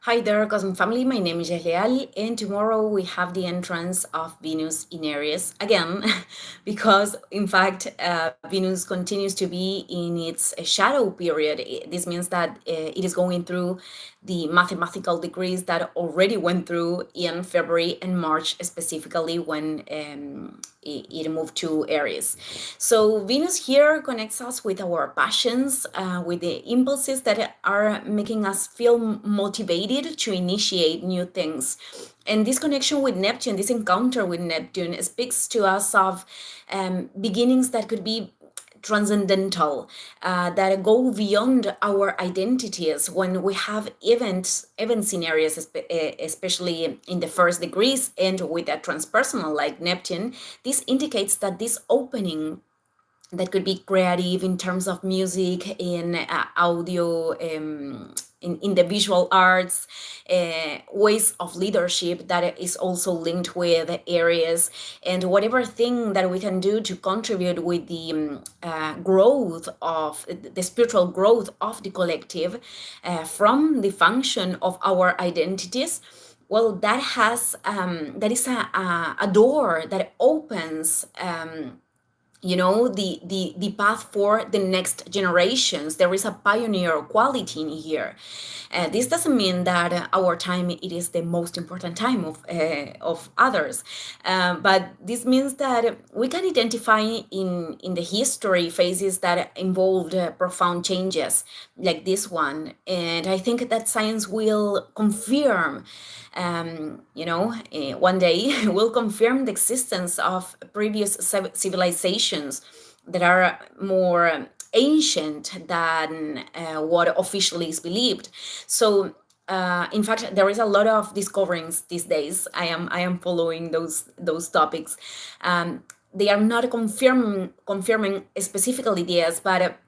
Hi there, Cosmic Family. My name is Leal, and tomorrow we have the entrance of Venus in Aries again, because in fact, Venus continues to be in its shadow period. This means that it is going through the mathematical degrees that already went through in February and March, specifically when it moved to Aries. So Venus here connects us with our passions, with the impulses that are making us feel motivated to initiate new things. And this connection with Neptune, this encounter with Neptune, speaks to us of beginnings that could be transcendental, that go beyond our identities. When we have event scenarios, especially in the first degrees and with a transpersonal like Neptune, this indicates that this opening that could be creative in terms of music, in audio, in the visual arts, ways of leadership that is also linked with areas, and whatever thing that we can do to contribute with the growth of the spiritual growth of the collective from the function of our identities. Well, that is a door that opens the path for the next generations. There is a pioneer quality in here. This doesn't mean that our time it is the most important time of others, but this means that we can identify in the history phases that involved profound changes like this one, and I think that science will confirm one day will confirm the existence of previous civilizations that are more ancient than what officially is believed. So, in fact, there is a lot of discoveries these days. I am following those topics. They are not confirming specific ideas, but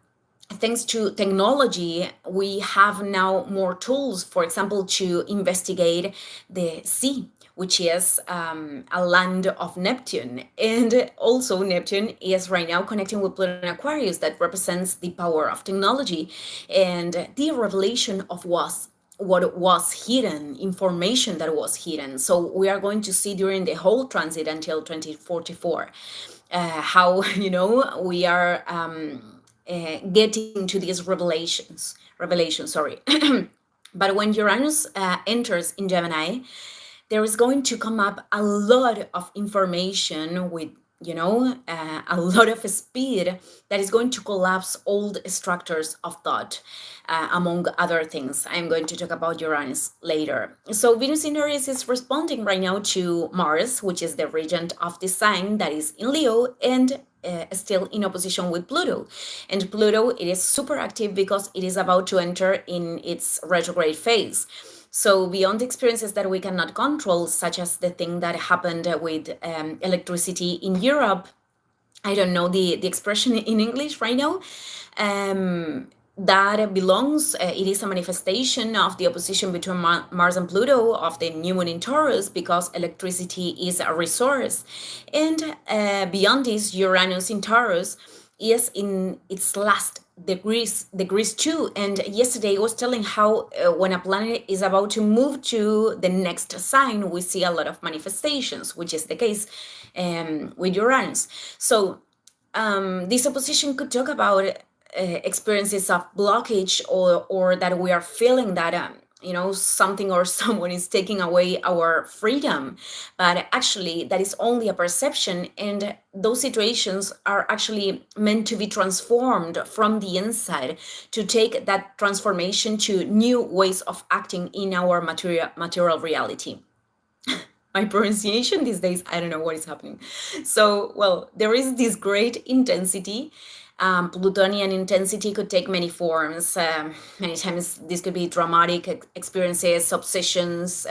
thanks to technology, we have now more tools, for example, to investigate the sea, which is a land of Neptune. And also, Neptune is right now connecting with Pluto and Aquarius, that represents the power of technology and the revelation of what was hidden, information that was hidden. So we are going to see during the whole transit until 2044 how we are getting to these revelations, sorry. But when Uranus enters in Gemini, there is going to come up a lot of information with a lot of speed that is going to collapse old structures of thought, among other things. I'm going to talk about Uranus later. So Venus in Aries is responding right now to Mars, which is the regent of the sign that is in Leo, and still in opposition with Pluto. And Pluto, it is super active because it is about to enter in its retrograde phase. So beyond experiences that we cannot control, such as the thing that happened with electricity in Europe, I don't know the expression in English right now, that belongs, it is a manifestation of the opposition between Mars and Pluto, of the new moon in Taurus, because electricity is a resource. And beyond this, Uranus in Taurus is in its last degrees too. And yesterday I was telling how when a planet is about to move to the next sign, we see a lot of manifestations, which is the case with Uranus. So this opposition could talk about experiences of blockage, or that we are feeling that something or someone is taking away our freedom, but actually that is only a perception, and those situations are actually meant to be transformed from the inside, to take that transformation to new ways of acting in our material reality. My pronunciation these days, I don't know what is happening. So, well, there is this great intensity. Plutonian intensity could take many forms. Many times this could be dramatic experiences, obsessions,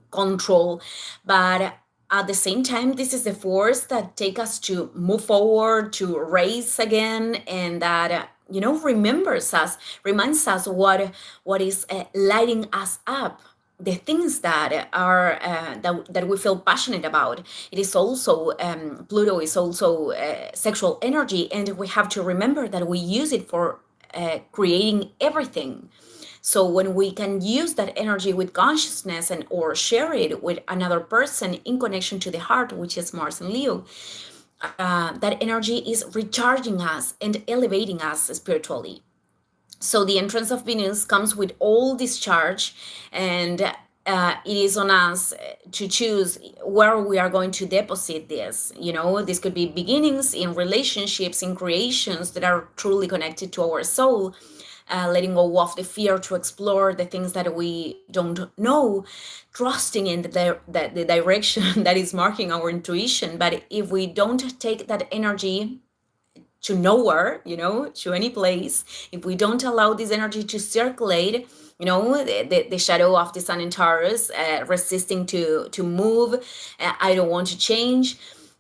control. But at the same time, this is the force that take us to move forward, to raise again, and that reminds us what is lighting us up, the things that are that we feel passionate about. It is also Pluto is also sexual energy, and we have to remember that we use it for creating everything. So when we can use that energy with consciousness and or share it with another person in connection to the heart, which is Mars and Leo, that energy is recharging us and elevating us spiritually. So the entrance of Venus comes with all this charge, and it is on us to choose where we are going to deposit this. This could be beginnings in relationships, in creations that are truly connected to our soul, letting go of the fear to explore the things that we don't know, trusting in the direction that is marking our intuition. But if we don't take that energy to nowhere, to any place, if we don't allow this energy to circulate, the shadow of the sun in Taurus, resisting to move, I don't want to change.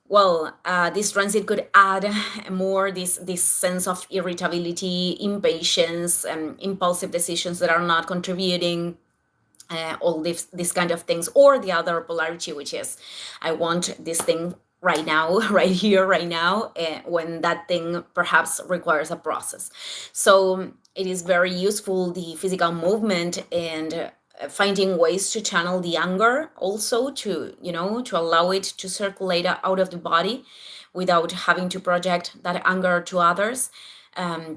Well, this transit could add more this sense of irritability, impatience, impulsive decisions that are not contributing, all this kind of things, or the other polarity, which is I want this thing right now, right here, right now, when that thing perhaps requires a process. So it is very useful, the physical movement, and finding ways to channel the anger also, to allow it to circulate out of the body without having to project that anger to others.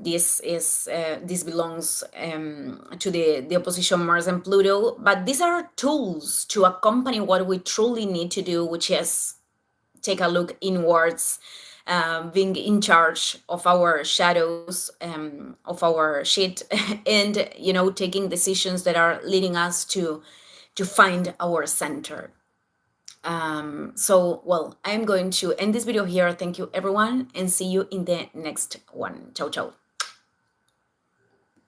This belongs to the opposition Mars and Pluto, but these are tools to accompany what we truly need to do, which is take a look inwards, being in charge of our shadows, of our shit, and taking decisions that are leading us to find our center. So, well, I'm going to end this video here. Thank you, everyone, and see you in the next one. Ciao, ciao.